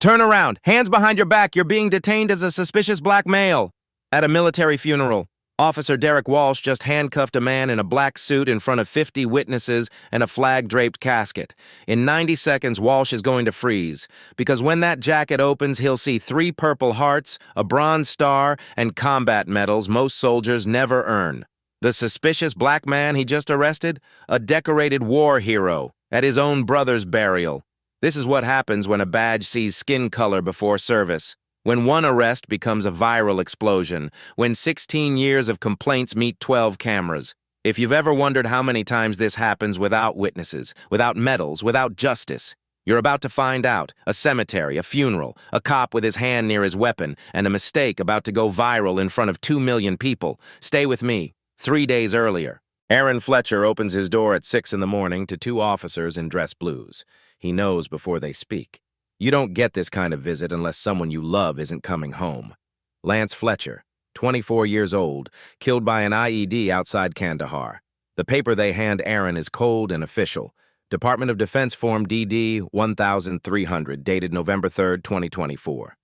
Turn around. Hands behind your back. You're being detained as a suspicious black male. At a military funeral, Officer Derek Walsh just handcuffed a man in a black suit in front of 50 witnesses and a flag-draped casket. In 90 seconds, Walsh is going to freeze, because when that jacket opens, he'll see 3 Purple Hearts, a Bronze Star, and combat medals most soldiers never earn. The suspicious black man he just arrested? A decorated war hero at his own brother's burial. This is what happens when a badge sees skin color before service. When one arrest becomes a viral explosion, when 16 years of complaints meet 12 cameras. If you've ever wondered how many times this happens without witnesses, without medals, without justice, you're about to find out. A cemetery, a funeral, a cop with his hand near his weapon, and a mistake about to go viral in front of 2 million people. Stay with me. 3 days earlier, Aaron Fletcher opens his door at 6 in the morning to 2 officers in dress blues. He knows before they speak. You don't get this kind of visit unless someone you love isn't coming home. Lance Fletcher, 24 years old, killed by an IED outside Kandahar. The paper they hand Aaron is cold and official. Department of Defense Form DD 1300, dated November 3, 2024.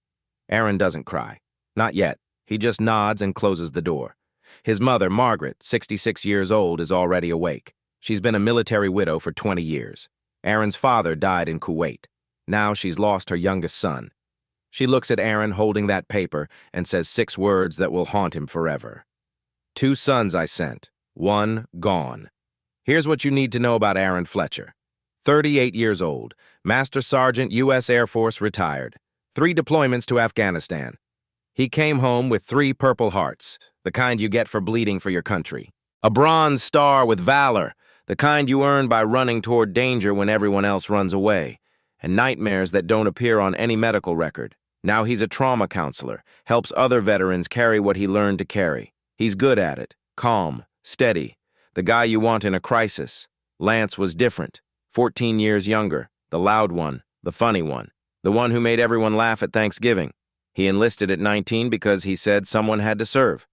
Aaron doesn't cry. Not yet. He just nods and closes the door. His mother, Margaret, 66 years old, is already awake. She's been a military widow for 20 years. Aaron's father died in Kuwait. Now she's lost her youngest son. She looks at Aaron holding that paper and says 6 words that will haunt him forever. 2 sons I sent, 1 gone. Here's what you need to know about Aaron Fletcher. 38 years old, Master Sergeant, U.S. Air Force, retired. 3 deployments to Afghanistan. He came home with 3 Purple Hearts, the kind you get for bleeding for your country. A Bronze Star with valor, the kind you earn by running toward danger when everyone else runs away. And nightmares that don't appear on any medical record. Now he's a trauma counselor, helps other veterans carry what he learned to carry. He's good at it, calm, steady, the guy you want in a crisis. Lance was different, 14 years younger, the loud one, the funny one, the one who made everyone laugh at Thanksgiving. He enlisted at 19 because he said someone had to serve.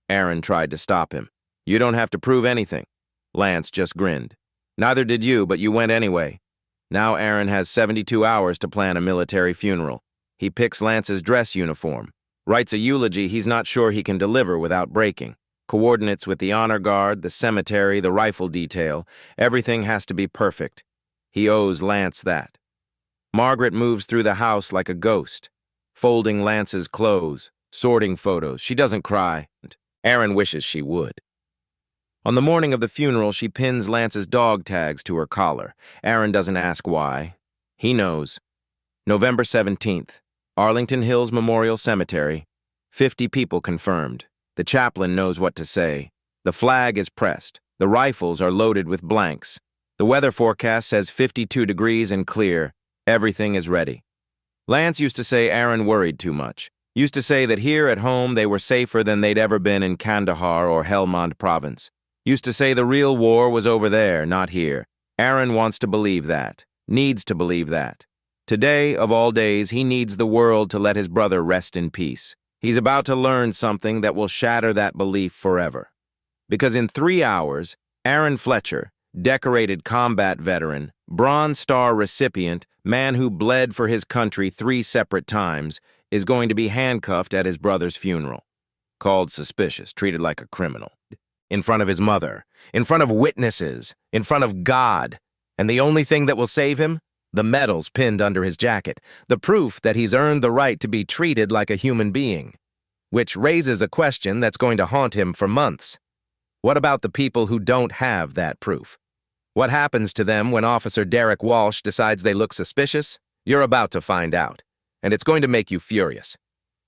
Aaron tried to stop him. You don't have to prove anything. Lance just grinned. Neither did you, but you went anyway. Now Aaron has 72 hours to plan a military funeral. He picks Lance's dress uniform, writes a eulogy he's not sure he can deliver without breaking. Coordinates with the honor guard, the cemetery, the rifle detail. Everything has to be perfect. He owes Lance that. Margaret moves through the house like a ghost, folding Lance's clothes, sorting photos. She doesn't cry. Aaron wishes she would. On the morning of the funeral, she pins Lance's dog tags to her collar. Aaron doesn't ask why. He knows. November 17th, Arlington Hills Memorial Cemetery. 50 people confirmed. The chaplain knows what to say. The flag is pressed. The rifles are loaded with blanks. The weather forecast says 52 degrees and clear. Everything is ready. Lance used to say Aaron worried too much. Used to say that here at home they were safer than they'd ever been in Kandahar or Helmand Province. Used to say the real war was over there, not here. Aaron wants to believe that. Needs to believe that. Today, of all days, he needs the world to let his brother rest in peace. He's about to learn something that will shatter that belief forever. Because in 3 hours, Aaron Fletcher, decorated combat veteran, Bronze Star recipient, man who bled for his country 3 separate times, is going to be handcuffed at his brother's funeral. Called suspicious, treated like a criminal. In front of his mother, in front of witnesses, in front of God. And the only thing that will save him? The medals pinned under his jacket, the proof that he's earned the right to be treated like a human being. Which raises a question that's going to haunt him for months. What about the people who don't have that proof? What happens to them when Officer Derek Walsh decides they look suspicious? You're about to find out. And it's going to make you furious.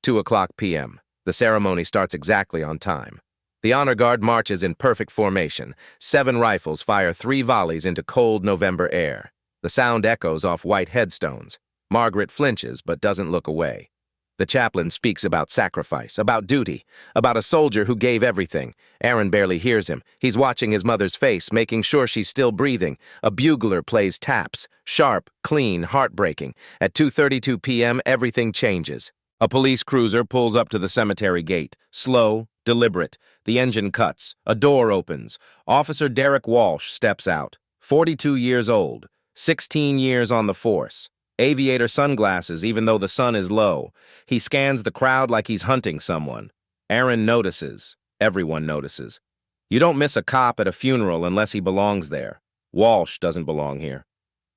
2:00 p.m. The ceremony starts exactly on time. The honor guard marches in perfect formation. 7 rifles fire 3 volleys into cold November air. The sound echoes off white headstones. Margaret flinches but doesn't look away. The chaplain speaks about sacrifice, about duty, about a soldier who gave everything. Aaron barely hears him. He's watching his mother's face, making sure she's still breathing. A bugler plays taps, sharp, clean, heartbreaking. At 2:32 p.m., everything changes. A police cruiser pulls up to the cemetery gate. Slow, deliberate. The engine cuts. A door opens. Officer Derek Walsh steps out. 42 years old. 16 years on the force. Aviator sunglasses, even though the sun is low. He scans the crowd like he's hunting someone. Aaron notices. Everyone notices. You don't miss a cop at a funeral unless he belongs there. Walsh doesn't belong here.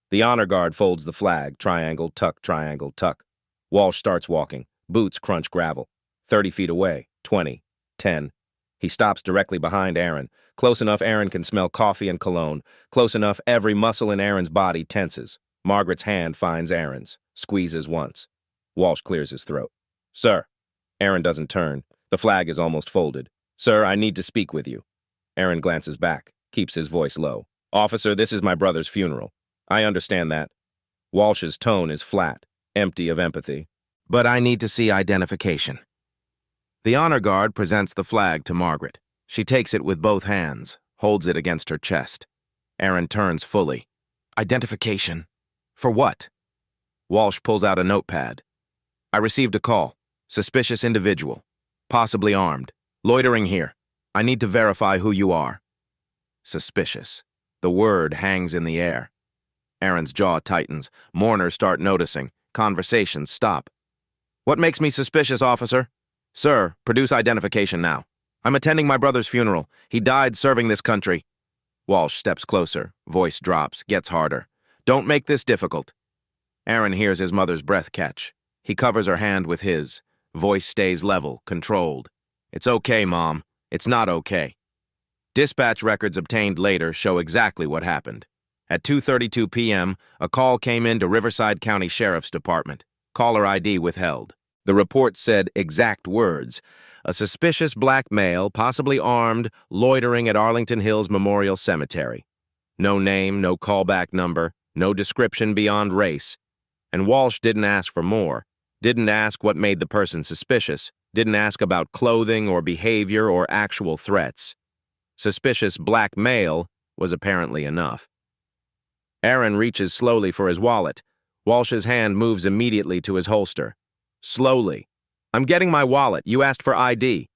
The honor guard folds the flag, triangle, tuck, triangle, tuck. Walsh starts walking. Boots crunch gravel. 30 feet away, 20, 10. He stops directly behind Aaron. Close enough Aaron can smell coffee and cologne. Close enough every muscle in Aaron's body tenses. Margaret's hand finds Aaron's. Squeezes once. Walsh clears his throat. Sir. Aaron doesn't turn. The flag is almost folded. Sir, I need to speak with you. Aaron glances back. Keeps his voice low. Officer, this is my brother's funeral. I understand that. Walsh's tone is flat, empty of empathy. But I need to see identification. The honor guard presents the flag to Margaret. She takes it with both hands, holds it against her chest. Aaron turns fully. Identification? For what? Walsh pulls out a notepad. I received a call. Suspicious individual. Possibly armed. Loitering here. I need to verify who you are. Suspicious. The word hangs in the air. Aaron's jaw tightens. Mourners start noticing. Conversations stop. What makes me suspicious, officer? Sir, produce identification now. I'm attending my brother's funeral. He died serving this country. Walsh steps closer. Voice drops, gets harder. Don't make this difficult. Aaron hears his mother's breath catch. He covers her hand with his. Voice stays level, controlled. It's okay, Mom. It's not okay. Dispatch records obtained later show exactly what happened. At 2:32 p.m., a call came in to Riverside County Sheriff's Department. Caller ID withheld. The report said exact words. A suspicious black male, possibly armed, loitering at Arlington Hills Memorial Cemetery. No name, no callback number, no description beyond race. And Walsh didn't ask for more. Didn't ask what made the person suspicious. Didn't ask about clothing or behavior or actual threats. Suspicious black male was apparently enough. Aaron reaches slowly for his wallet. Walsh's hand moves immediately to his holster. Slowly. I'm getting my wallet. You asked for ID.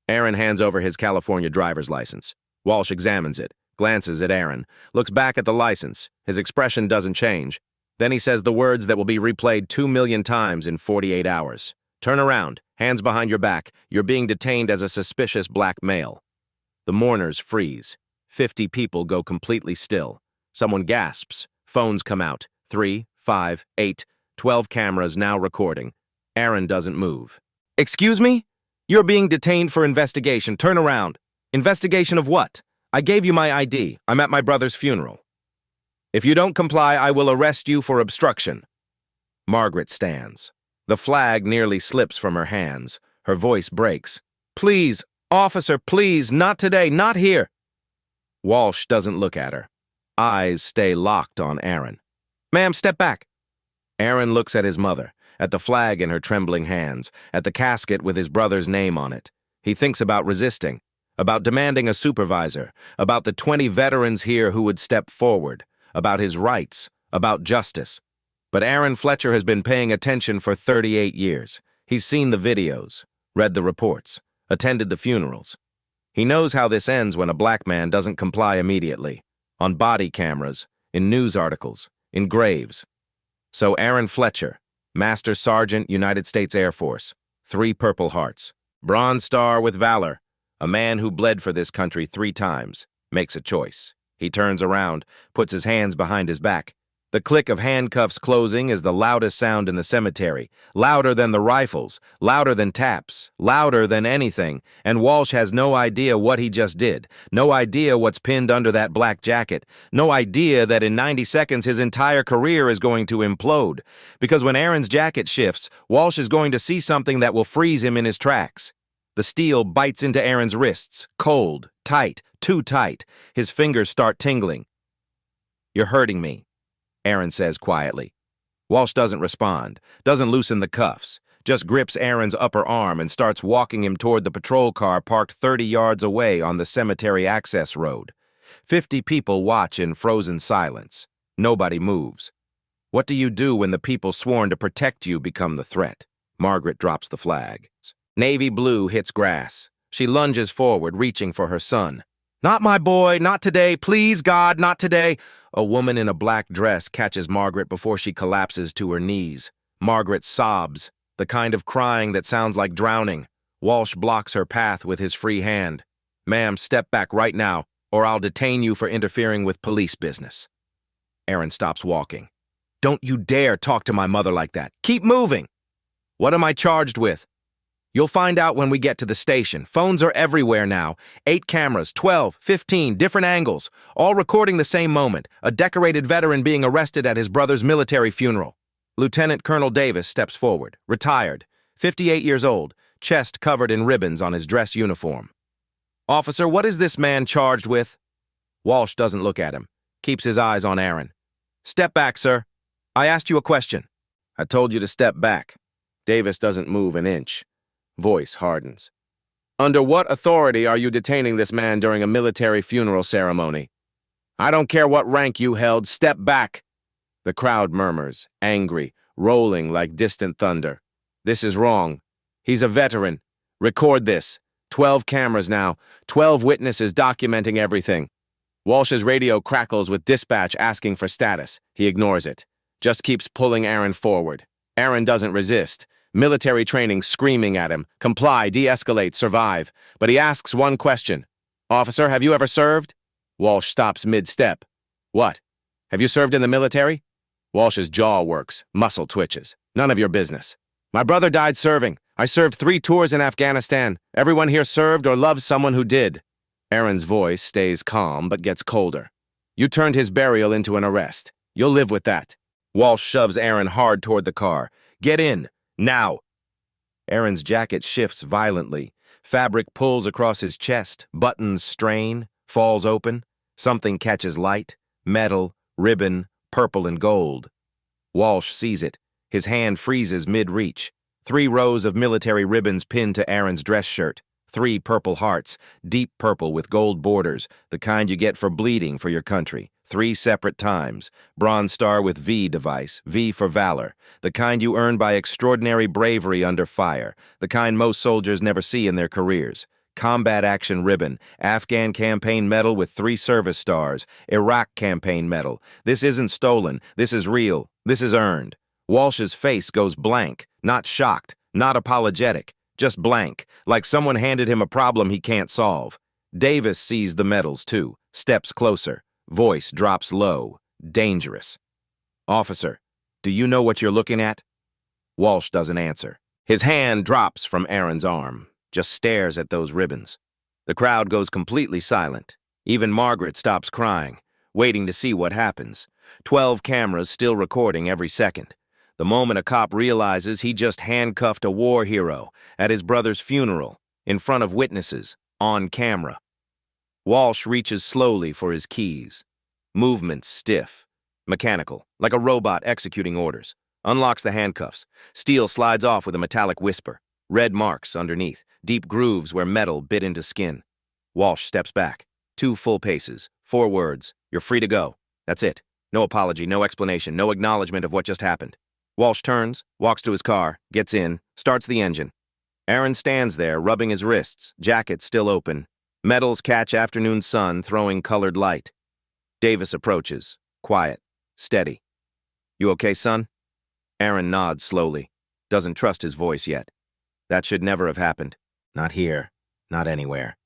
Aaron hands over his California driver's license. Walsh examines it, glances at Aaron, looks back at the license. His expression doesn't change. Then he says the words that will be replayed 2 million times in 48 hours. Turn around, hands behind your back. You're being detained as a suspicious black male. The mourners freeze. 50 people go completely still. Someone gasps. Phones come out. 3, 5, 8, 12 cameras now recording. Aaron doesn't move. Excuse me? You're being detained for investigation. Turn around. Investigation of what? I gave you my ID. I'm at my brother's funeral. If you don't comply, I will arrest you for obstruction. Margaret stands. The flag nearly slips from her hands. Her voice breaks. Please, officer, please, not today, not here. Walsh doesn't look at her. Eyes stay locked on Aaron. Ma'am, step back. Aaron looks at his mother, at the flag in her trembling hands, at the casket with his brother's name on it. He thinks about resisting, about demanding a supervisor, about the 20 veterans here who would step forward, about his rights, about justice. But Aaron Fletcher has been paying attention for 38 years. He's seen the videos, read the reports, attended the funerals. He knows how this ends when a black man doesn't comply immediately, on body cameras, in news articles, in graves. So Aaron Fletcher, Master Sergeant, United States Air Force, 3 Purple Hearts, Bronze Star with Valor, a man who bled for this country 3 times, makes a choice. He turns around, puts his hands behind his back. The click of handcuffs closing is the loudest sound in the cemetery, louder than the rifles, louder than taps, louder than anything, and Walsh has no idea what he just did, no idea what's pinned under that black jacket, no idea that in 90 seconds his entire career is going to implode, because when Aaron's jacket shifts, Walsh is going to see something that will freeze him in his tracks. The steel bites into Aaron's wrists, cold, tight, too tight. His fingers start tingling. You're hurting me, Aaron says quietly. Walsh doesn't respond, doesn't loosen the cuffs, just grips Aaron's upper arm and starts walking him toward the patrol car parked 30 yards away on the cemetery access road. 50 people watch in frozen silence. Nobody moves. What do you do when the people sworn to protect you become the threat? Margaret drops the flag. Navy blue hits grass. She lunges forward, reaching for her son. Not my boy, not today, please God, not today. A woman in a black dress catches Margaret before she collapses to her knees. Margaret sobs, the kind of crying that sounds like drowning. Walsh blocks her path with his free hand. "Ma'am, step back right now, or I'll detain you for interfering with police business." Aaron stops walking. "Don't you dare talk to my mother like that. Keep moving." "What am I charged with?" "You'll find out when we get to the station. Phones are everywhere now. 8 cameras, 12, 15, different angles, all recording the same moment. A decorated veteran being arrested at his brother's military funeral." Lieutenant Colonel Davis steps forward, retired, 58 years old, chest covered in ribbons on his dress uniform. "Officer, what is this man charged with?" Walsh doesn't look at him, keeps his eyes on Aaron. "Step back, sir. I asked you a question." "I told you to step back." Davis doesn't move an inch. Voice hardens. "Under what authority are you detaining this man during a military funeral ceremony?" "I don't care what rank you held. Step back." The crowd murmurs, angry, rolling like distant thunder. "This is wrong. He's a veteran. Record this. 12 cameras now. 12 witnesses documenting everything." Walsh's radio crackles with dispatch asking for status. He ignores it. Just keeps pulling Aaron forward. Aaron doesn't resist. Military training screaming at him. Comply, de-escalate, survive. But he asks one question. "Officer, have you ever served?" Walsh stops mid-step. "What? Have you served in the military?" Walsh's jaw works, muscle twitches. "None of your business." "My brother died serving. I served 3 tours in Afghanistan. Everyone here served or loves someone who did." Aaron's voice stays calm but gets colder. "You turned his burial into an arrest. You'll live with that." Walsh shoves Aaron hard toward the car. "Get in. Now." Aaron's jacket shifts violently. Fabric pulls across his chest. Buttons strain, falls open. Something catches light. Metal, ribbon, purple and gold. Walsh sees it. His hand freezes mid-reach. 3 rows of military ribbons pinned to Aaron's dress shirt. 3 purple hearts, deep purple with gold borders, the kind you get for bleeding for your country. 3 separate times. Bronze star with V device, V for valor, the kind you earn by extraordinary bravery under fire, the kind most soldiers never see in their careers. Combat action ribbon, Afghan campaign medal with 3 service stars, Iraq campaign medal. This isn't stolen, this is real, this is earned. Walsh's face goes blank, not shocked, not apologetic, just blank, like someone handed him a problem he can't solve. Davis sees the medals too, steps closer. Voice drops low, dangerous. "Officer, do you know what you're looking at?" Walsh doesn't answer. His hand drops from Aaron's arm, just stares at those ribbons. The crowd goes completely silent. Even Margaret stops crying, waiting to see what happens. 12 cameras still recording every second. The moment a cop realizes he just handcuffed a war hero at his brother's funeral, in front of witnesses, on camera. Walsh reaches slowly for his keys. Movements stiff, mechanical, like a robot executing orders. Unlocks the handcuffs. Steel slides off with a metallic whisper. Red marks underneath, deep grooves where metal bit into skin. Walsh steps back. 2 full paces, 4 words. "You're free to go." That's it. No apology, no explanation, no acknowledgement of what just happened. Walsh turns, walks to his car, gets in, starts the engine. Aaron stands there, rubbing his wrists, jacket still open. Metals catch afternoon sun, throwing colored light. Davis approaches, quiet, steady. "You okay, son?" Aaron nods slowly, doesn't trust his voice yet. That should never have happened. Not here, not anywhere.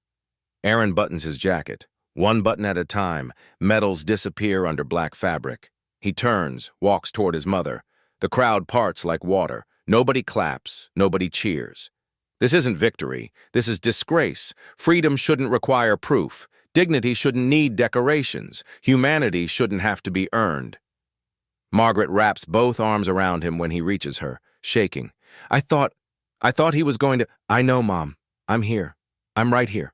Aaron buttons his jacket. 1 button at a time, metals disappear under black fabric. He turns, walks toward his mother. The crowd parts like water. Nobody claps, nobody cheers. This isn't victory. This is disgrace. Freedom shouldn't require proof. Dignity shouldn't need decorations. Humanity shouldn't have to be earned. Margaret wraps both arms around him when he reaches her, shaking. I thought he was going to... "I know, Mom. I'm here. I'm right here."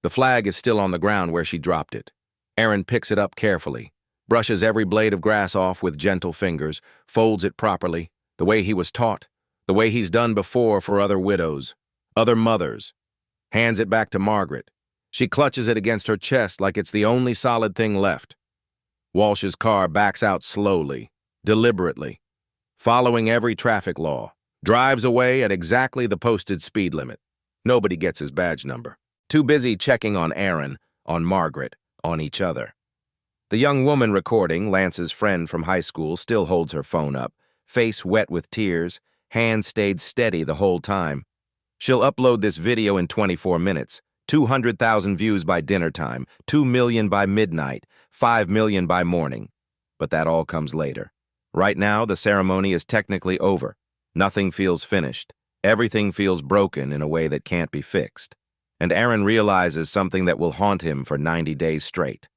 The flag is still on the ground where she dropped it. Aaron picks it up carefully, brushes every blade of grass off with gentle fingers, folds it properly, the way he was taught, the way he's done before for other widows, other mothers. Hands it back to Margaret. She clutches it against her chest like it's the only solid thing left. Walsh's car backs out slowly, deliberately, following every traffic law, drives away at exactly the posted speed limit. Nobody gets his badge number. Too busy checking on Aaron, on Margaret, on each other. The young woman recording, Lance's friend from high school, still holds her phone up, face wet with tears, hands stayed steady the whole time. She'll upload this video in 24 minutes, 200,000 views by dinner time, 2 million by midnight, 5 million by morning. But that all comes later. Right now, the ceremony is technically over. Nothing feels finished. Everything feels broken in a way that can't be fixed. And Aaron realizes something that will haunt him for 90 days straight.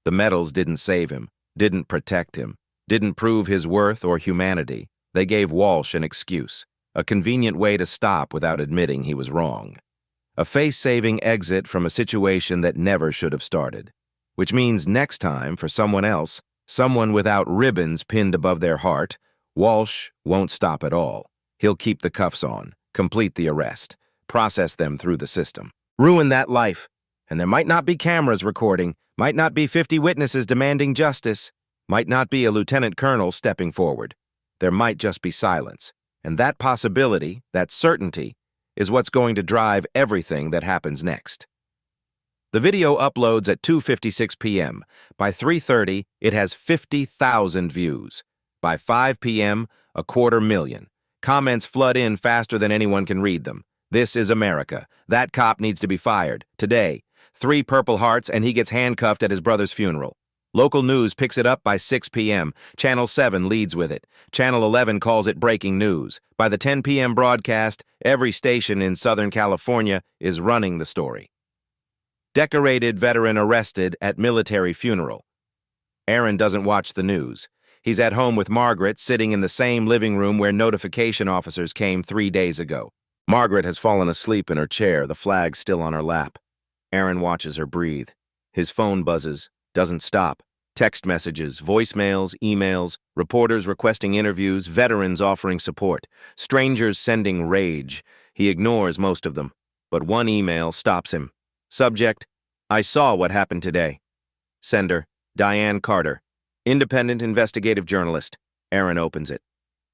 The medals didn't save him, didn't protect him, didn't prove his worth or humanity. They gave Walsh an excuse, a convenient way to stop without admitting he was wrong. A face-saving exit from a situation that never should have started. Which means next time, for someone else, someone without ribbons pinned above their heart, Walsh won't stop at all. He'll keep the cuffs on, complete the arrest, process them through the system. Ruin that life. And there might not be cameras recording, might not be 50 witnesses demanding justice, might not be a lieutenant colonel stepping forward. There might just be silence. And that possibility, that certainty, is what's going to drive everything that happens next. The video uploads at 2:56 p.m. By 3:30, it has 50,000 views. By 5 p.m., 250,000. Comments flood in faster than anyone can read them. This is America. That cop needs to be fired. Today. 3 Purple Hearts and he gets handcuffed at his brother's funeral. Local news picks it up by 6 p.m. Channel 7 leads with it. Channel 11 calls it breaking news. By the 10 p.m. broadcast, every station in Southern California is running the story. Decorated veteran arrested at military funeral. Aaron doesn't watch the news. He's at home with Margaret, sitting in the same living room where notification officers came 3 days ago. Margaret has fallen asleep in her chair, the flag still on her lap. Aaron watches her breathe. His phone buzzes, doesn't stop. Text messages, voicemails, emails, reporters requesting interviews, veterans offering support, strangers sending rage. He ignores most of them, but one email stops him. Subject: I saw what happened today. Sender: Diane Carter, independent investigative journalist. Aaron opens it.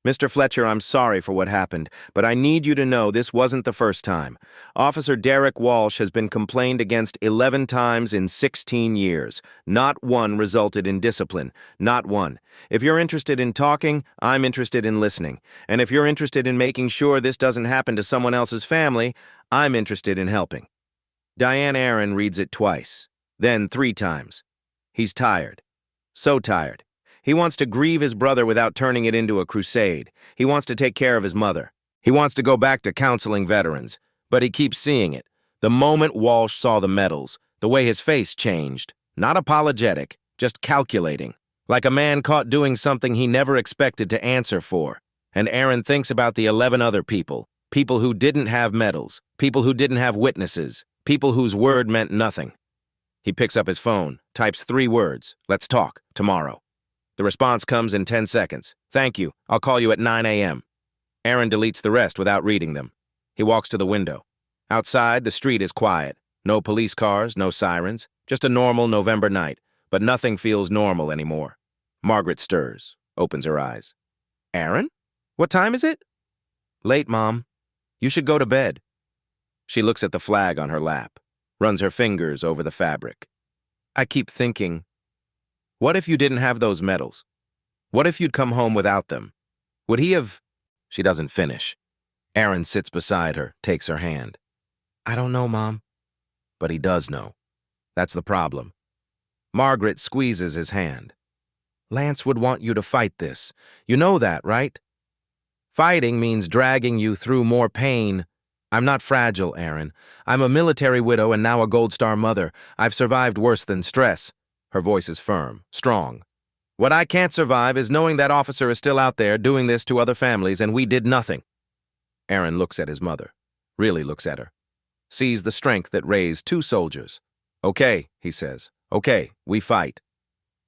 Mr. Fletcher, I'm sorry for what happened, but I need you to know this wasn't the first time. Officer Derek Walsh has been complained against 11 times in 16 years. Not one resulted in discipline. Not one. If you're interested in talking, I'm interested in listening. And if you're interested in making sure this doesn't happen to someone else's family, I'm interested in helping. Diane Aaron reads it twice, then 3 times. He's tired. So tired. He wants to grieve his brother without turning it into a crusade. He wants to take care of his mother. He wants to go back to counseling veterans. But he keeps seeing it. The moment Walsh saw the medals, the way his face changed. Not apologetic, just calculating. Like a man caught doing something he never expected to answer for. And Aaron thinks about the 11 other people. People who didn't have medals. People who didn't have witnesses. People whose word meant nothing. He picks up his phone, types 3 words. Let's talk, tomorrow. The response comes in 10 seconds. Thank you. I'll call you at 9 a.m. Aaron deletes the rest without reading them. He walks to the window. Outside, the street is quiet. No police cars, no sirens. Just a normal November night. But nothing feels normal anymore. Margaret stirs, opens her eyes. Aaron? What time is it? Late, Mom. You should go to bed. She looks at the flag on her lap, runs her fingers over the fabric. I keep thinking, what if you didn't have those medals? What if you'd come home without them? Would he have... She doesn't finish. Aaron sits beside her, takes her hand. I don't know, Mom. But he does know. That's the problem. Margaret squeezes his hand. Lance would want you to fight this. You know that, right? Fighting means dragging you through more pain. I'm not fragile, Aaron. I'm a military widow and now a Gold Star mother. I've survived worse than stress. Her voice is firm, strong. What I can't survive is knowing that officer is still out there doing this to other families and we did nothing. Aaron looks at his mother, really looks at her, sees the strength that raised 2 soldiers. Okay, he says. Okay, we fight.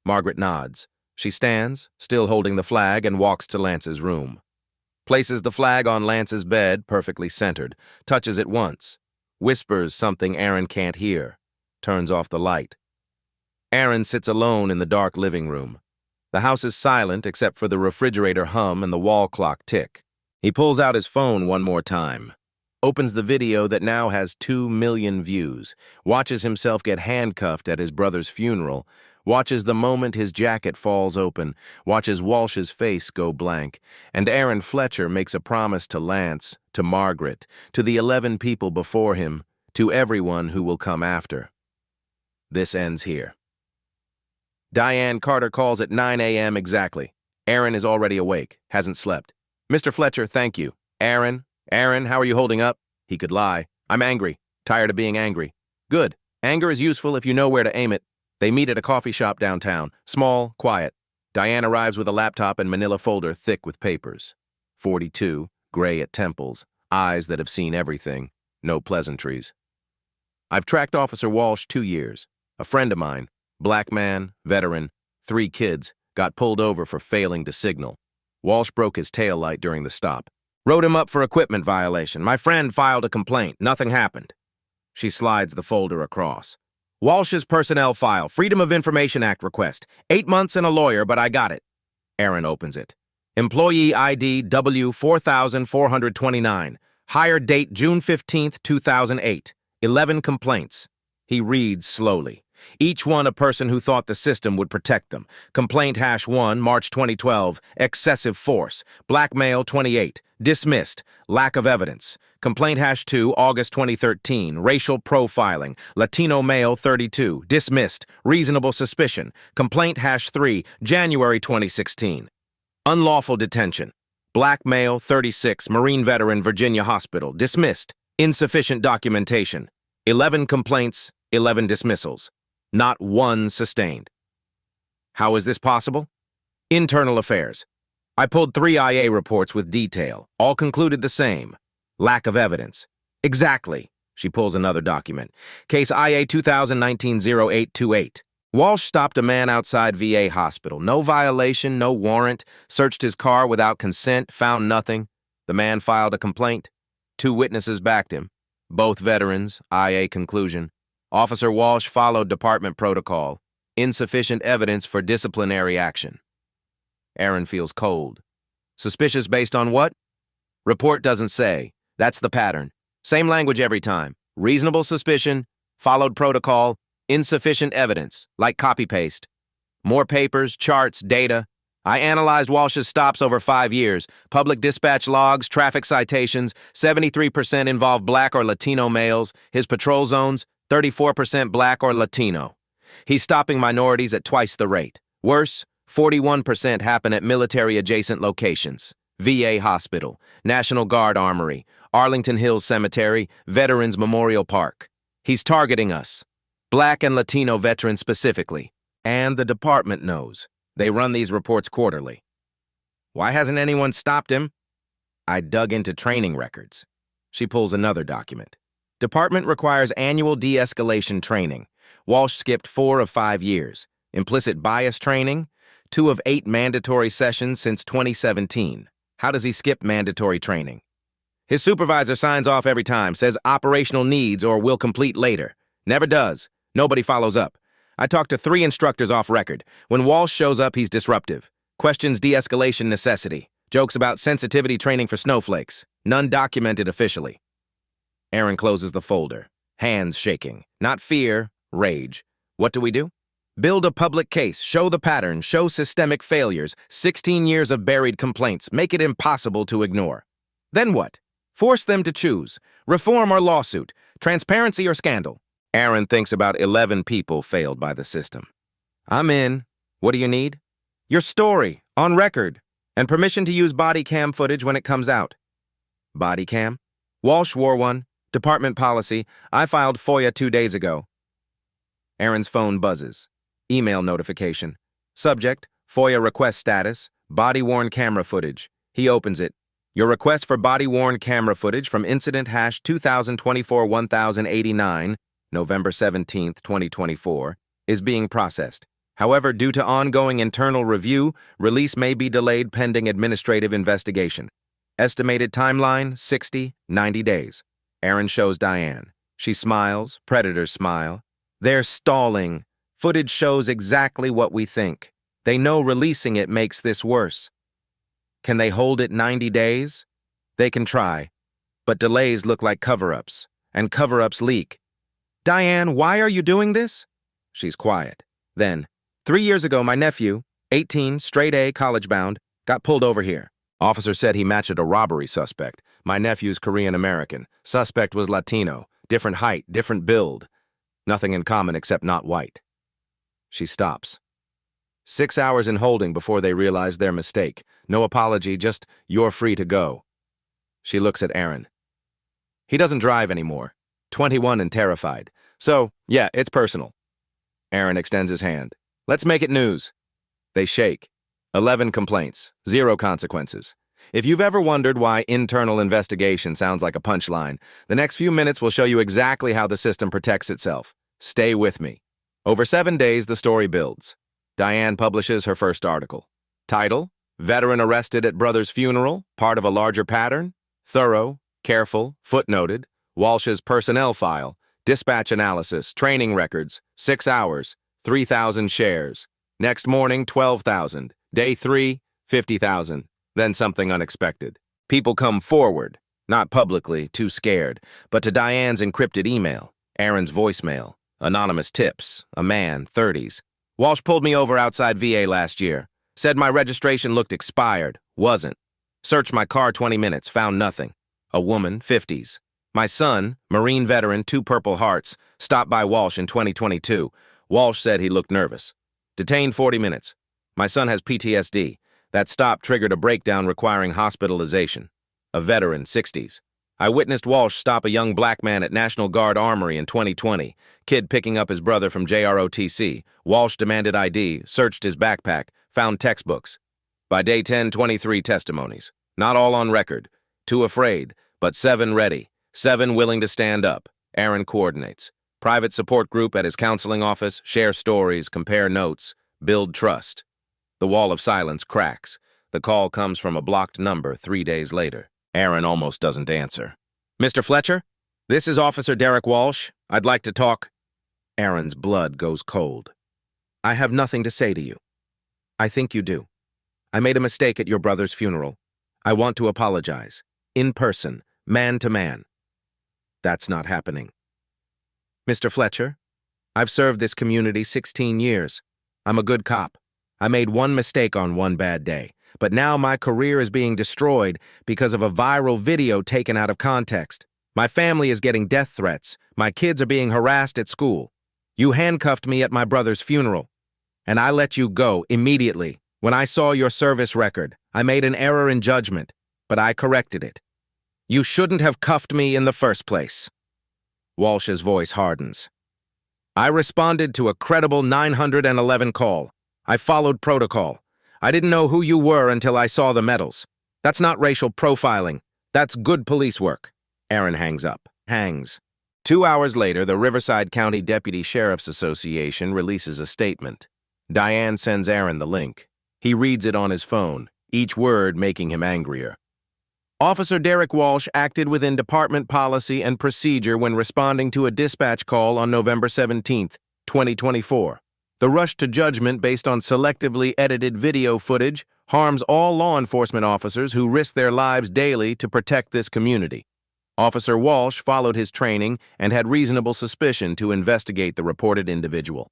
Margaret nods. She stands, still holding the flag, and walks to Lance's room. Places the flag on Lance's bed, perfectly centered, touches it once, whispers something Aaron can't hear, turns off the light. Aaron sits alone in the dark living room. The house is silent except for the refrigerator hum and the wall clock tick. He pulls out his phone one more time, opens the video that now has 2 million views, watches himself get handcuffed at his brother's funeral, watches the moment his jacket falls open, watches Walsh's face go blank, and Aaron Fletcher makes a promise to Lance, to Margaret, to the 11 people before him, to everyone who will come after. This ends here. Diane Carter calls at 9 a.m. exactly. Aaron is already awake, hasn't slept. Mr. Fletcher, thank you. Aaron, how are you holding up? He could lie. I'm angry. Tired of being angry. Good. Anger is useful if you know where to aim it. They meet at a coffee shop downtown. Small, quiet. Diane arrives with a laptop and manila folder thick with papers. 42, gray at temples, eyes that have seen everything. No pleasantries. I've tracked Officer Walsh 2 years. A friend of mine, black man, veteran, 3 kids, got pulled over for failing to signal. Walsh broke his taillight during the stop. Wrote him up for equipment violation. My friend filed a complaint. Nothing happened. She slides the folder across. Walsh's personnel file, Freedom of Information Act request. 8 months and a lawyer, but I got it. Aaron opens it. Employee ID W4429. Hire date June 15th, 2008. 11 complaints. He reads slowly. Each one a person who thought the system would protect them. Complaint #1, March 2012, excessive force. Black male, 28, dismissed, lack of evidence. Complaint #2, August 2013, racial profiling. Latino male, 32, dismissed, reasonable suspicion. Complaint #3, January 2016. Unlawful detention. Black male, 36, Marine veteran, Virginia hospital, dismissed, insufficient documentation. 11 complaints, 11 dismissals. Not one sustained. How is this possible? Internal affairs. I pulled 3 IA reports with detail. All concluded the same. Lack of evidence. Exactly. She pulls another document. Case IA 2019-0828. Walsh stopped a man outside VA hospital. No violation, no warrant. Searched his car without consent, found nothing. The man filed a complaint. 2 witnesses backed him. Both veterans, IA conclusion. Officer Walsh followed department protocol. Insufficient evidence for disciplinary action. Aaron feels cold. Suspicious based on what? Report doesn't say. That's the pattern. Same language every time. Reasonable suspicion, followed protocol, insufficient evidence, like copy-paste. More papers, charts, data. I analyzed Walsh's stops over 5 years. Public dispatch logs, traffic citations, 73% involve black or Latino males. His patrol zones, 34% black or Latino. He's stopping minorities at twice the rate. Worse, 41% happen at military-adjacent locations. VA Hospital, National Guard Armory, Arlington Hills Cemetery, Veterans Memorial Park. He's targeting us. Black and Latino veterans specifically. And the department knows. They run these reports quarterly. Why hasn't anyone stopped him? I dug into training records. She pulls another document. Department requires annual de-escalation training. Walsh skipped 4 of 5 years. Implicit bias training, 2 of 8 mandatory sessions since 2017. How does he skip mandatory training? His supervisor signs off every time, says operational needs or will complete later. Never does. Nobody follows up. I talked to 3 instructors off record. When Walsh shows up, he's disruptive. Questions de-escalation necessity. Jokes about sensitivity training for snowflakes. None documented officially. Aaron closes the folder, hands shaking. Not fear, rage. What do? Build a public case, show the pattern, show systemic failures, 16 years of buried complaints, make it impossible to ignore. Then what? Force them to choose. Reform or lawsuit, transparency or scandal. Aaron thinks about 11 people failed by the system. I'm in. What do you need? Your story, on record, and permission to use body cam footage when it comes out. Body cam? Walsh wore one. Department policy. I filed FOIA 2 days ago. Aaron's phone buzzes. Email notification. Subject, FOIA request status, body-worn camera footage. He opens it. Your request for body-worn camera footage from incident #2024-1089, November 17, 2024, is being processed. However, due to ongoing internal review, release may be delayed pending administrative investigation. Estimated timeline, 60-90 days. Aaron shows Diane. She smiles, predators smile. They're stalling. Footage shows exactly what we think. They know releasing it makes this worse. Can they hold it 90 days? They can try. But delays look like cover-ups, and cover-ups leak. Diane, why are you doing this? She's quiet. Then, 3 years ago, my nephew, 18, straight A, college-bound, got pulled over here. Officer said he matched a robbery suspect. My nephew's Korean-American. Suspect was Latino. Different height, different build. Nothing in common except not white. She stops. 6 hours in holding before they realize their mistake. No apology, just, you're free to go. She looks at Aaron. He doesn't drive anymore. 21 and terrified. So, yeah, it's personal. Aaron extends his hand. Let's make it news. They shake. 11 complaints. 0 consequences. If you've ever wondered why internal investigation sounds like a punchline, the next few minutes will show you exactly how the system protects itself. Stay with me. Over 7 days, the story builds. Diane publishes her first article. Title: Veteran arrested at brother's funeral, part of a larger pattern. Thorough, careful, footnoted. Walsh's personnel file. Dispatch analysis, training records. 6 hours. 3,000 shares. Next morning, 12,000. Day 3, 50,000. Then something unexpected. People come forward, not publicly, too scared, but to Diane's encrypted email, Aaron's voicemail, anonymous tips, a man, 30s. Walsh pulled me over outside VA last year. Said my registration looked expired. Wasn't. Searched my car 20 minutes, found nothing. A woman, 50s. My son, Marine veteran, 2 Purple Hearts, stopped by Walsh in 2022. Walsh said he looked nervous. Detained 40 minutes. My son has PTSD. That stop triggered a breakdown requiring hospitalization. A veteran, 60s. I witnessed Walsh stop a young black man at National Guard Armory in 2020. Kid picking up his brother from JROTC. Walsh demanded ID, searched his backpack, found textbooks. By day 10, 23 testimonies. Not all on record. 2 afraid, but 7 ready. 7 willing to stand up. Aaron coordinates. Private support group at his counseling office, share stories, compare notes, build trust. The wall of silence cracks. The call comes from a blocked number 3 days later. Aaron almost doesn't answer. Mr. Fletcher? This is Officer Derek Walsh. I'd like to talk. Aaron's blood goes cold. I have nothing to say to you. I think you do. I made a mistake at your brother's funeral. I want to apologize. In person, man to man. That's not happening. Mr. Fletcher, I've served this community 16 years. I'm a good cop. I made one mistake on one bad day, but now my career is being destroyed because of a viral video taken out of context. My family is getting death threats. My kids are being harassed at school. You handcuffed me at my brother's funeral, and I let you go immediately. When I saw your service record, I made an error in judgment, but I corrected it. You shouldn't have cuffed me in the first place. Walsh's voice hardens. I responded to a credible 911 call. I followed protocol. I didn't know who you were until I saw the medals. That's not racial profiling. That's good police work. Aaron hangs up. Hangs. 2 hours later, the Riverside County Deputy Sheriff's Association releases a statement. Diane sends Aaron the link. He reads it on his phone, each word making him angrier. Officer Derek Walsh acted within department policy and procedure when responding to a dispatch call on November 17, 2024. The rush to judgment based on selectively edited video footage harms all law enforcement officers who risk their lives daily to protect this community. Officer Walsh followed his training and had reasonable suspicion to investigate the reported individual.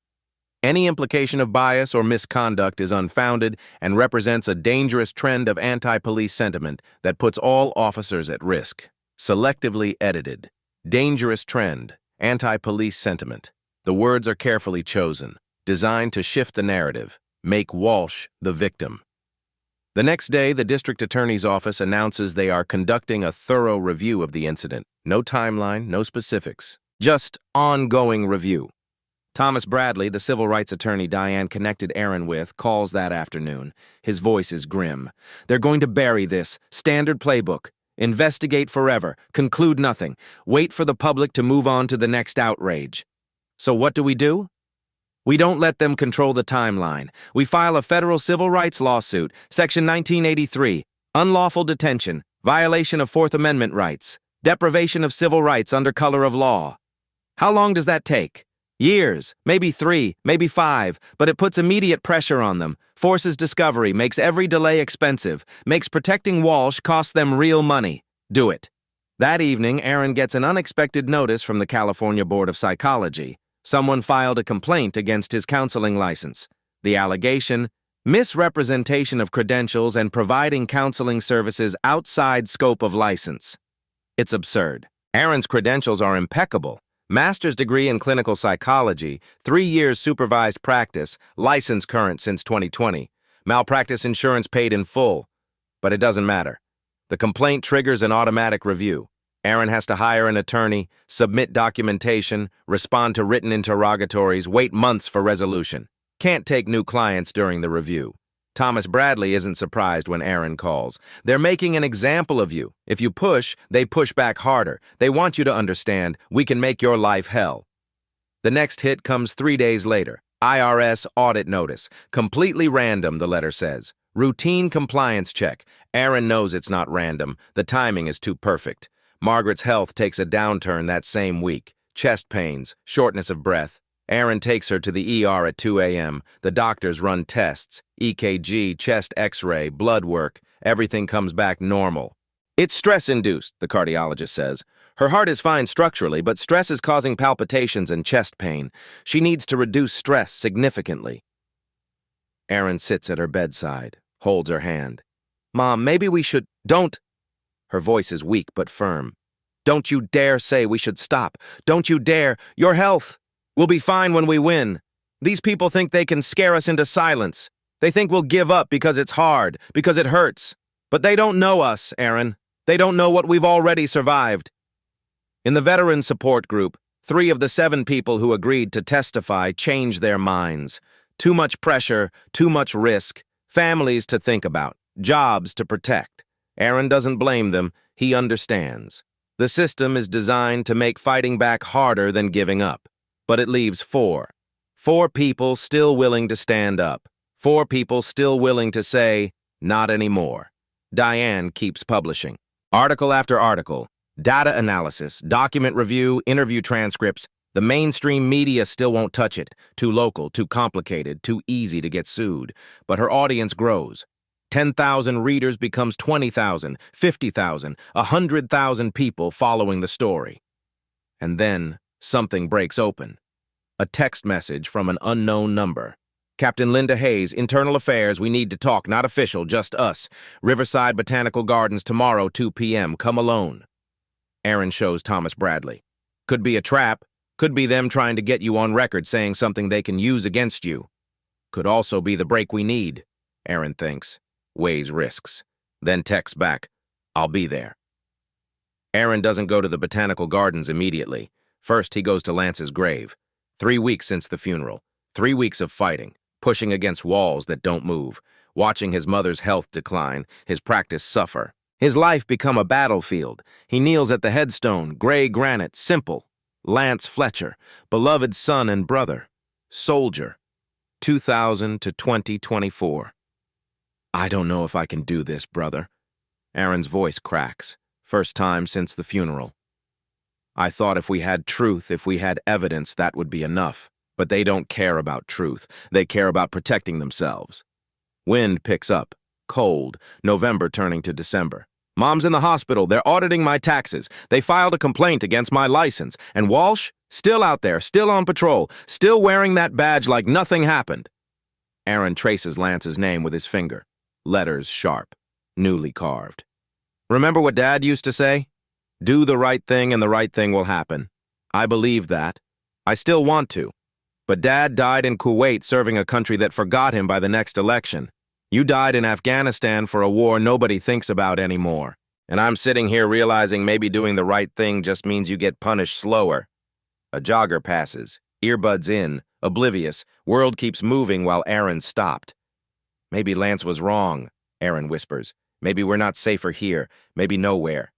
Any implication of bias or misconduct is unfounded and represents a dangerous trend of anti-police sentiment that puts all officers at risk. Selectively edited. Dangerous trend. Anti-police sentiment. The words are carefully chosen, designed to shift the narrative, make Walsh the victim. The next day, the district attorney's office announces they are conducting a thorough review of the incident. No timeline, no specifics. Just ongoing review. Thomas Bradley, the civil rights attorney Diane connected Aaron with, calls that afternoon. His voice is grim. They're going to bury this. Standard playbook. Investigate forever. Conclude nothing. Wait for the public to move on to the next outrage. So what do? We don't let them control the timeline. We file a federal civil rights lawsuit, Section 1983, unlawful detention, violation of Fourth Amendment rights, deprivation of civil rights under color of law. How long does that take? Years, maybe 3, maybe 5, but it puts immediate pressure on them, forces discovery, makes every delay expensive, makes protecting Walsh cost them real money. Do it. That evening, Aaron gets an unexpected notice from the California Board of Psychology. Someone filed a complaint against his counseling license. The allegation: misrepresentation of credentials and providing counseling services outside scope of license. It's absurd. Aaron's credentials are impeccable. Master's degree in clinical psychology, 3 years supervised practice, license current since 2020. Malpractice insurance paid in full. But it doesn't matter. The complaint triggers an automatic review. Aaron has to hire an attorney, submit documentation, respond to written interrogatories, wait months for resolution. Can't take new clients during the review. Thomas Bradley isn't surprised when Aaron calls. They're making an example of you. If you push, they push back harder. They want you to understand, we can make your life hell. The next hit comes 3 days later. IRS audit notice. Completely random, the letter says. Routine compliance check. Aaron knows it's not random. The timing is too perfect. Margaret's health takes a downturn that same week. Chest pains, shortness of breath. Aaron takes her to the ER at 2 a.m. The doctors run tests, EKG, chest x-ray, blood work. Everything comes back normal. It's stress-induced, the cardiologist says. Her heart is fine structurally, but stress is causing palpitations and chest pain. She needs to reduce stress significantly. Aaron sits at her bedside, holds her hand. Mom, maybe we should... Don't... Her voice is weak but firm. Don't you dare say we should stop. Don't you dare. Your health. We'll be fine when we win. These people think they can scare us into silence. They think we'll give up because it's hard, because it hurts. But they don't know us, Aaron. They don't know what we've already survived. In the veteran support group, 3 of the 7 people who agreed to testify changed their minds. Too much pressure, too much risk, families to think about, jobs to protect. Aaron doesn't blame them. He understands. The system is designed to make fighting back harder than giving up. But it leaves 4. 4 people still willing to stand up. 4 people still willing to say, not anymore. Diane keeps publishing. Article after article, data analysis, document review, interview transcripts. The mainstream media still won't touch it. Too local, too complicated, too easy to get sued. But her audience grows. 10,000 readers becomes 20,000, 50,000, 100,000 people following the story. And then something breaks open. A text message from an unknown number. Captain Linda Hayes, Internal Affairs, we need to talk, not official, just us. Riverside Botanical Gardens tomorrow, 2 p.m., come alone. Aaron shows Thomas Bradley. Could be a trap. Could be them trying to get you on record saying something they can use against you. Could also be the break we need, Aaron thinks. Weighs risks. Then texts back, I'll be there. Aaron doesn't go to the Botanical Gardens immediately. First, he goes to Lance's grave. 3 weeks since the funeral. 3 weeks of fighting, pushing against walls that don't move, watching his mother's health decline, his practice suffer. His life become a battlefield. He kneels at the headstone, gray granite, simple. Lance Fletcher, beloved son and brother. Soldier. 2000 to 2024. I don't know if I can do this, brother. Aaron's voice cracks. First time since the funeral. I thought if we had truth, if we had evidence, that would be enough. But they don't care about truth. They care about protecting themselves. Wind picks up. Cold. November turning to December. Mom's in the hospital. They're auditing my taxes. They filed a complaint against my license. And Walsh? Still out there, still on patrol, still wearing that badge like nothing happened. Aaron traces Lance's name with his finger. Letters sharp. Newly carved. Remember what Dad used to say? Do the right thing and the right thing will happen. I believe that. I still want to. But Dad died in Kuwait serving a country that forgot him by the next election. You died in Afghanistan for a war nobody thinks about anymore. And I'm sitting here realizing maybe doing the right thing just means you get punished slower. A jogger passes, earbuds in, oblivious. World keeps moving while Aaron stopped. Maybe Lance was wrong, Aaron whispers. Maybe we're not safer here, maybe nowhere.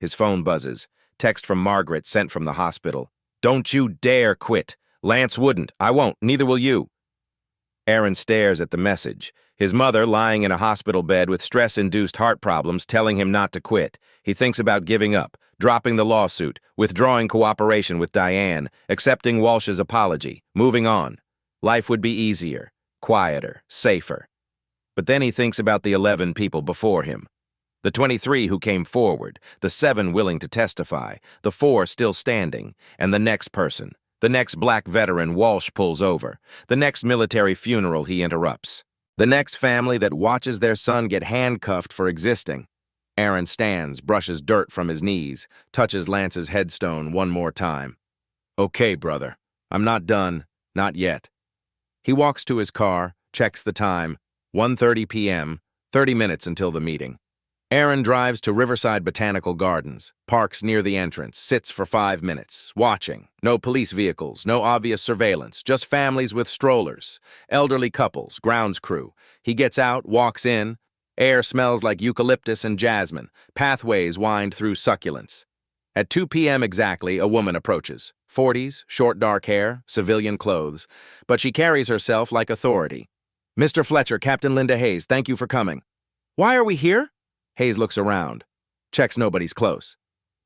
His phone buzzes. Text from Margaret sent from the hospital. Don't you dare quit. Lance wouldn't. I won't. Neither will you. Aaron stares at the message. His mother lying in a hospital bed with stress-induced heart problems telling him not to quit. He thinks about giving up, dropping the lawsuit, withdrawing cooperation with Diane, accepting Walsh's apology, moving on. Life would be easier, quieter, safer. But then he thinks about the 11 people before him. The 23 who came forward, the 7 willing to testify, the 4 still standing, and the next person, The next black veteran, Walsh pulls over. The next military funeral, he interrupts. The next family that watches their son get handcuffed for existing. Aaron stands, brushes dirt from his knees, touches Lance's headstone one more time. Okay, brother. I'm not done. Not yet. He walks to his car, checks the time. 1:30 p.m., 30 minutes until the meeting. Aaron drives to Riverside Botanical Gardens, parks near the entrance, sits for 5 minutes, watching. No police vehicles, no obvious surveillance, just families with strollers, elderly couples, grounds crew. He gets out, walks in. Air smells like eucalyptus and jasmine. Pathways wind through succulents. At 2 p.m. exactly, a woman approaches. 40s, short dark hair, civilian clothes, but she carries herself like authority. Mr. Fletcher, Captain Linda Hayes, thank you for coming. Why are we here? Hayes looks around. Checks nobody's close.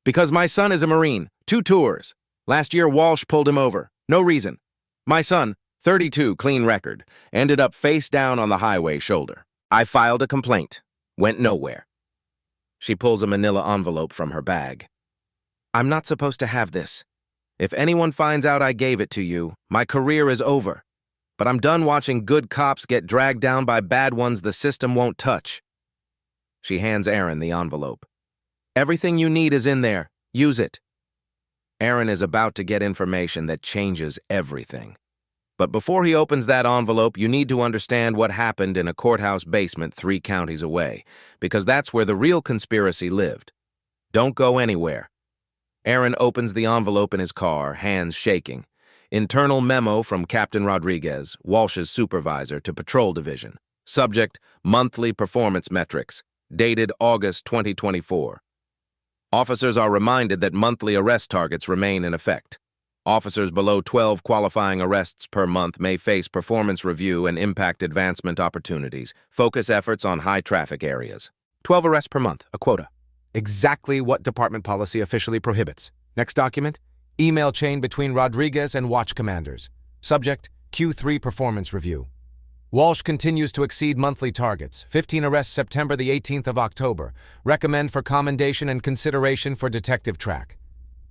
Because my son is a Marine. 2 tours. Last year, Walsh pulled him over. No reason. My son, 32, clean record, ended up face down on the highway shoulder. I filed a complaint. Went nowhere. She pulls a manila envelope from her bag. I'm not supposed to have this. If anyone finds out I gave it to you, my career is over. But I'm done watching good cops get dragged down by bad ones the system won't touch. She hands Aaron the envelope. Everything you need is in there. Use it. Aaron is about to get information that changes everything. But before he opens that envelope, you need to understand what happened in a courthouse basement 3 counties away, because that's where the real conspiracy lived. Don't go anywhere. Aaron opens the envelope in his car, hands shaking. Internal memo from Captain Rodriguez, Walsh's supervisor, to Patrol Division. Subject, monthly performance metrics. Dated August 2024. Officers are reminded that monthly arrest targets remain in effect. Officers below 12 qualifying arrests per month may face performance review and impact advancement opportunities. Focus efforts on high-traffic areas. 12 arrests per month, a quota. Exactly what department policy officially prohibits. Next document, email chain between Rodriguez and watch commanders. Subject, Q3 performance review. Walsh continues to exceed monthly targets. 15 arrests September the 18th of October. Recommend for commendation and consideration for detective track.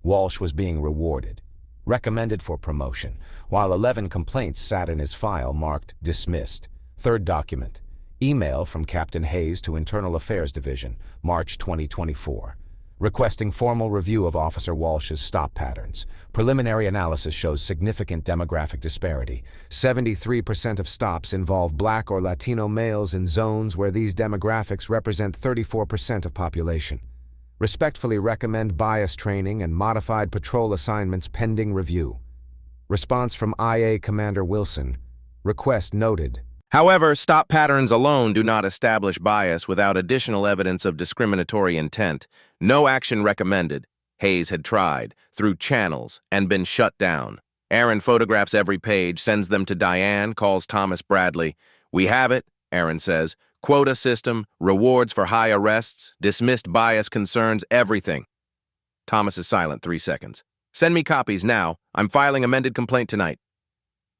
Walsh was being rewarded. Recommended for promotion, while 11 complaints sat in his file marked dismissed. Third document. Email from Captain Hayes to Internal Affairs Division, March 2024. Requesting formal review of Officer Walsh's stop patterns. Preliminary analysis shows significant demographic disparity. 73% of stops involve Black or Latino males in zones where these demographics represent 34% of population. Respectfully recommend bias training and modified patrol assignments pending review. Response from IA Commander Wilson. Request noted. However, stop patterns alone do not establish bias without additional evidence of discriminatory intent. No action recommended. Hayes had tried, through channels, and been shut down. Aaron photographs every page, sends them to Diane, calls Thomas Bradley. We have it, Aaron says. Quota system, rewards for high arrests, dismissed bias concerns, everything. Thomas is silent 3 seconds. Send me copies now. I'm filing amended complaint tonight.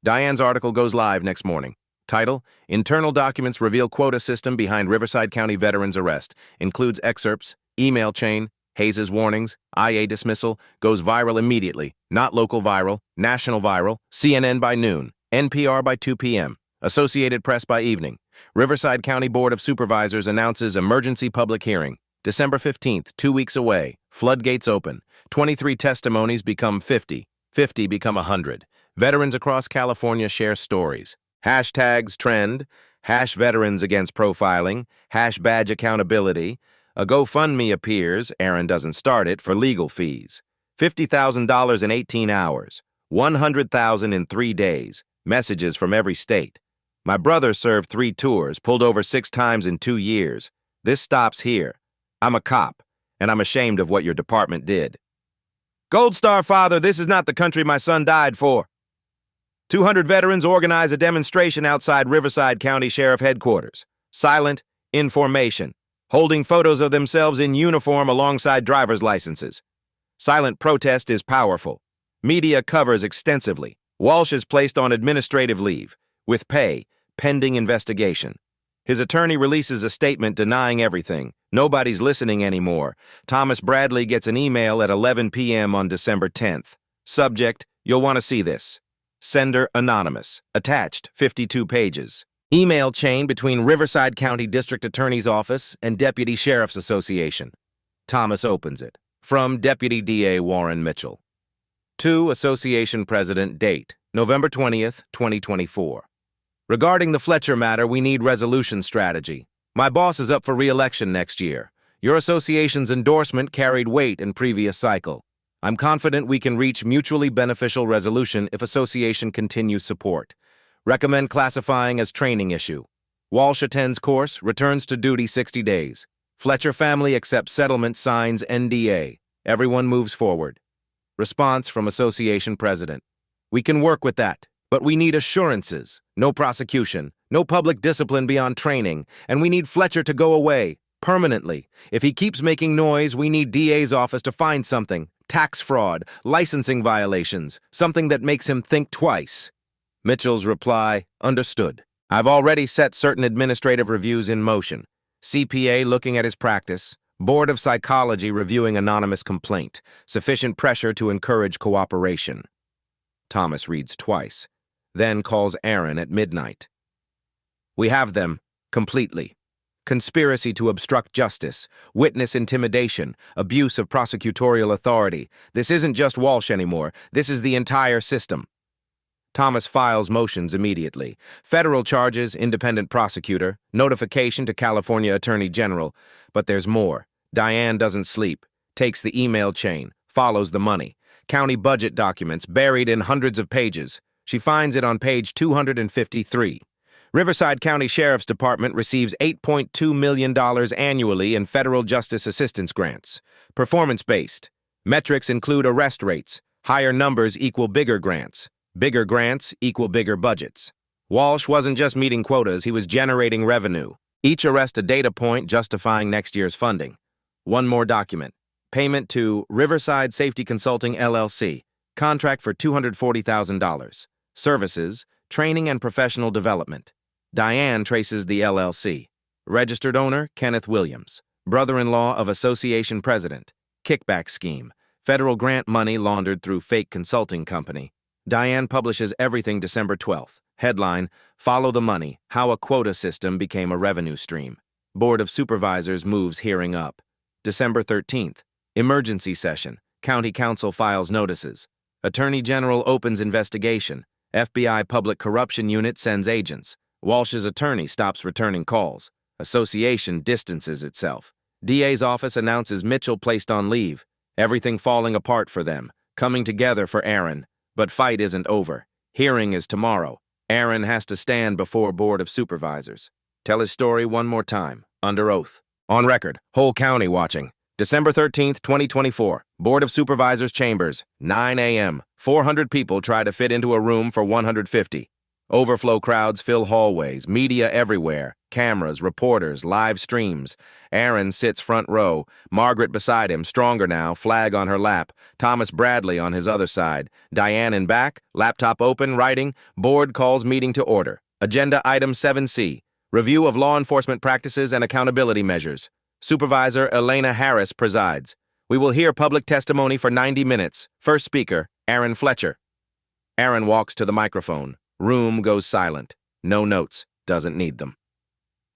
Diane's article goes live next morning. Title, Internal Documents Reveal Quota System Behind Riverside County Veterans Arrest. Includes excerpts, email chain, Hayes' warnings, IA dismissal, goes viral immediately. Not local viral, national viral, CNN by noon, NPR by 2 p.m., Associated Press by evening. Riverside County Board of Supervisors announces emergency public hearing. December 15th, 2 weeks away. Floodgates open. 23 testimonies become 50. 50 become 100. Veterans across California share stories. Hashtags trend, hash veterans against profiling, hash badge accountability. A GoFundMe appears, Aaron doesn't start it, for legal fees. $50,000 in 18 hours, $100,000 in 3 days, messages from every state. My brother served 3 tours, pulled over 6 times in 2 years. This stops here. I'm a cop, and I'm ashamed of what your department did. Gold Star Father, this is not the country my son died for. 200 veterans organize a demonstration outside Riverside County Sheriff Headquarters. Silent, in formation, holding photos of themselves in uniform alongside driver's licenses. Silent protest is powerful. Media covers extensively. Walsh is placed on administrative leave, with pay, pending investigation. His attorney releases a statement denying everything. Nobody's listening anymore. Thomas Bradley gets an email at 11 p.m. on December 10th. Subject, You'll want to see this. Sender anonymous. Attached, 52 pages. Email chain between Riverside County District Attorney's Office and Deputy Sheriff's Association. Thomas opens it. From Deputy DA Warren Mitchell. To Association President, date, November 20th, 2024. Regarding the Fletcher matter, we need resolution strategy. My boss is up for re-election next year. Your association's endorsement carried weight in previous cycle. I'm confident we can reach mutually beneficial resolution if association continues support. Recommend classifying as training issue. Walsh attends course, returns to duty 60 days. Fletcher family accepts settlement, signs NDA. Everyone moves forward. Response from Association President. We can work with that, but we need assurances. No prosecution, no public discipline beyond training, and we need Fletcher to go away, permanently. If he keeps making noise, we need DA's office to find something. Tax fraud, licensing violations, something that makes him think twice. Mitchell's reply, understood. I've already set certain administrative reviews in motion. CPA looking at his practice, Board of Psychology reviewing anonymous complaint, sufficient pressure to encourage cooperation. Thomas reads twice, then calls Aaron at midnight. We have them, completely. Conspiracy to obstruct justice, witness intimidation, abuse of prosecutorial authority. This isn't just Walsh anymore. This is the entire system. Thomas files motions immediately. Federal charges, independent prosecutor, notification to California Attorney General. But there's more. Diane doesn't sleep, takes the email chain, follows the money. County budget documents buried in hundreds of pages. She finds it on page 253. Riverside County Sheriff's Department receives $8.2 million annually in federal justice assistance grants. Performance-based. Metrics include arrest rates. Higher numbers equal bigger grants. Bigger grants equal bigger budgets. Walsh wasn't just meeting quotas, he was generating revenue. Each arrest a data point justifying next year's funding. One more document. Payment to Riverside Safety Consulting, LLC. Contract for $240,000. Services, training and professional development. Diane traces the LLC. Registered owner, Kenneth Williams. Brother-in-law of association president. Kickback scheme. Federal grant money laundered through fake consulting company. Diane publishes everything December 12th. Headline, Follow the Money, How a Quota System Became a Revenue Stream. Board of Supervisors moves hearing up. December 13th. Emergency session. County Council files notices. Attorney General opens investigation. FBI Public Corruption Unit sends agents. Walsh's attorney stops returning calls. Association distances itself. DA's office announces Mitchell placed on leave. Everything falling apart for them. Coming together for Aaron. But fight isn't over. Hearing is tomorrow. Aaron has to stand before Board of Supervisors. Tell his story one more time, under oath. On record, whole county watching. December 13th, 2024. Board of Supervisors Chambers, 9 a.m. 400 people try to fit into a room for 150. Overflow crowds fill hallways, media everywhere, cameras, reporters, live streams. Aaron sits front row, Margaret beside him, stronger now, flag on her lap, Thomas Bradley on his other side, Diane in back, laptop open, writing, board calls meeting to order. Agenda item 7C, review of law enforcement practices and accountability measures. Supervisor Elena Harris presides. We will hear public testimony for 90 minutes. First speaker, Aaron Fletcher. Aaron walks to the microphone. Room goes silent. No notes. Doesn't need them.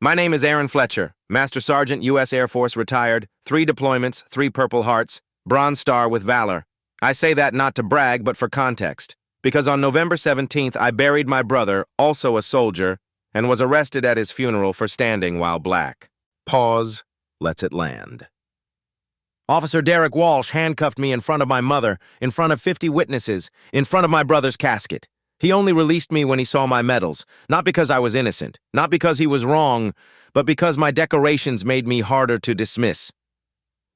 My name is Aaron Fletcher, Master Sergeant, U.S. Air Force, retired, 3 deployments, 3 Purple Hearts, Bronze Star with Valor. I say that not to brag, but for context, because on November 17th, I buried my brother, also a soldier, and was arrested at his funeral for standing while black. Pause. Lets it land. Officer Derek Walsh handcuffed me in front of my mother, in front of 50 witnesses, in front of my brother's casket. He only released me when he saw my medals, not because I was innocent, not because he was wrong, but because my decorations made me harder to dismiss.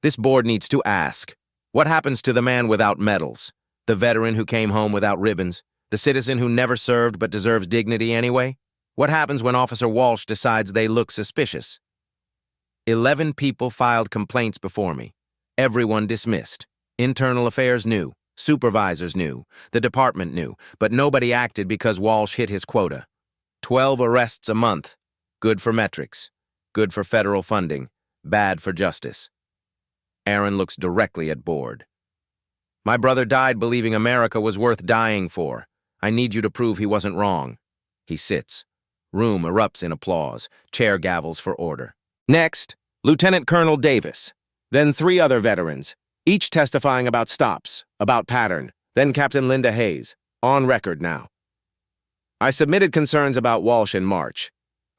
This board needs to ask, what happens to the man without medals? The veteran who came home without ribbons? The citizen who never served but deserves dignity anyway? What happens when Officer Walsh decides they look suspicious? 11 people filed complaints before me. Everyone dismissed. Internal Affairs knew. Supervisors knew. The department knew. But nobody acted because Walsh hit his quota. 12 arrests a month. Good for metrics. Good for federal funding. Bad for justice. Aaron looks directly at board. My brother died believing America was worth dying for. I need you to prove he wasn't wrong. He sits. Room erupts in applause. Chair gavels for order. Next, Lieutenant Colonel Davis. Then 3 other veterans, each testifying about stops, about pattern. Then Captain Linda Hayes. On record now. I submitted concerns about Walsh in March.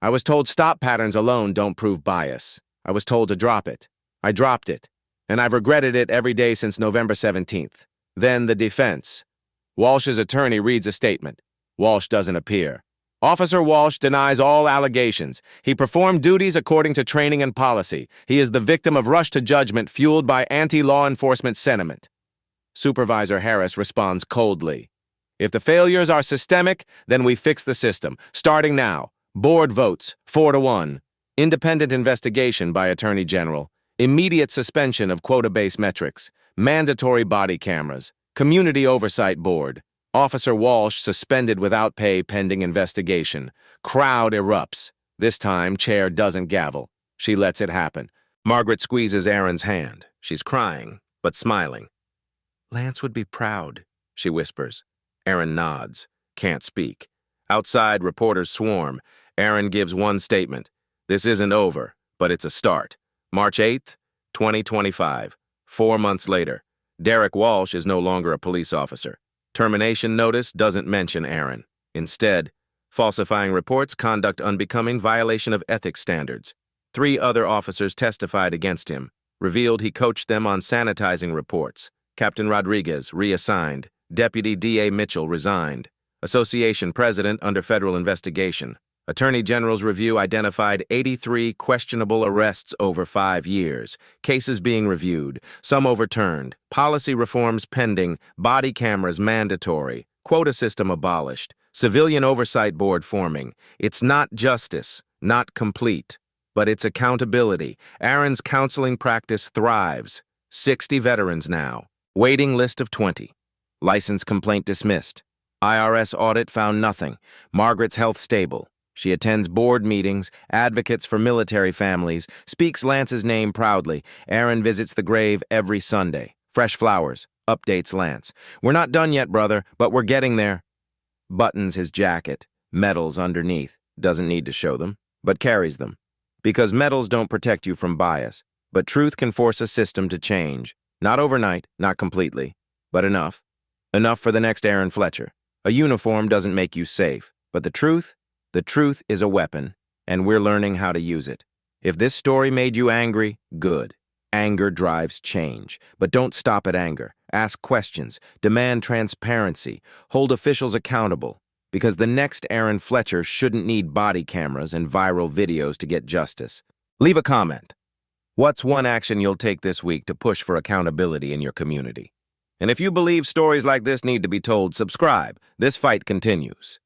I was told stop patterns alone don't prove bias. I was told to drop it. I dropped it. And I've regretted it every day since November 17th. Then the defense. Walsh's attorney reads a statement. Walsh doesn't appear. Officer Walsh denies all allegations. He performed duties according to training and policy. He is the victim of rush to judgment fueled by anti-law enforcement sentiment. Supervisor Harris responds coldly. If the failures are systemic, then we fix the system. Starting now. Board votes, 4-1. Independent investigation by Attorney General. Immediate suspension of quota-based metrics. Mandatory body cameras. Community Oversight Board. Officer Walsh suspended without pay pending investigation. Crowd erupts. This time, chair doesn't gavel. She lets it happen. Margaret squeezes Aaron's hand. She's crying, but smiling. Lance would be proud, she whispers. Aaron nods. Can't speak. Outside, reporters swarm. Aaron gives one statement. This isn't over, but it's a start. March 8th, 2025. 4 months later. Derek Walsh is no longer a police officer. Termination notice doesn't mention Aaron. Instead, falsifying reports, conduct unbecoming, violation of ethics standards. 3 other officers testified against him. Revealed he coached them on sanitizing reports. Captain Rodriguez reassigned. Deputy D.A. Mitchell resigned. Association president under federal investigation. Attorney General's review identified 83 questionable arrests over 5 years, cases being reviewed, some overturned, policy reforms pending, body cameras mandatory, quota system abolished, civilian oversight board forming. It's not justice, not complete, but it's accountability. Aaron's counseling practice thrives. 60 veterans now. Waiting list of 20. License complaint dismissed. IRS audit found nothing. Margaret's health stable. She attends board meetings, advocates for military families, speaks Lance's name proudly. Aaron visits the grave every Sunday. Fresh flowers, updates Lance. We're not done yet, brother, but we're getting there. Buttons his jacket, medals underneath. Doesn't need to show them, but carries them. Because medals don't protect you from bias, but truth can force a system to change. Not overnight, not completely, but enough. Enough for the next Aaron Fletcher. A uniform doesn't make you safe, but the truth is a weapon, and we're learning how to use it. If this story made you angry, good. Anger drives change, but don't stop at anger. Ask questions, demand transparency, hold officials accountable, because the next Aaron Fletcher shouldn't need body cameras and viral videos to get justice. Leave a comment. What's one action you'll take this week to push for accountability in your community? And if you believe stories like this need to be told, subscribe. This fight continues.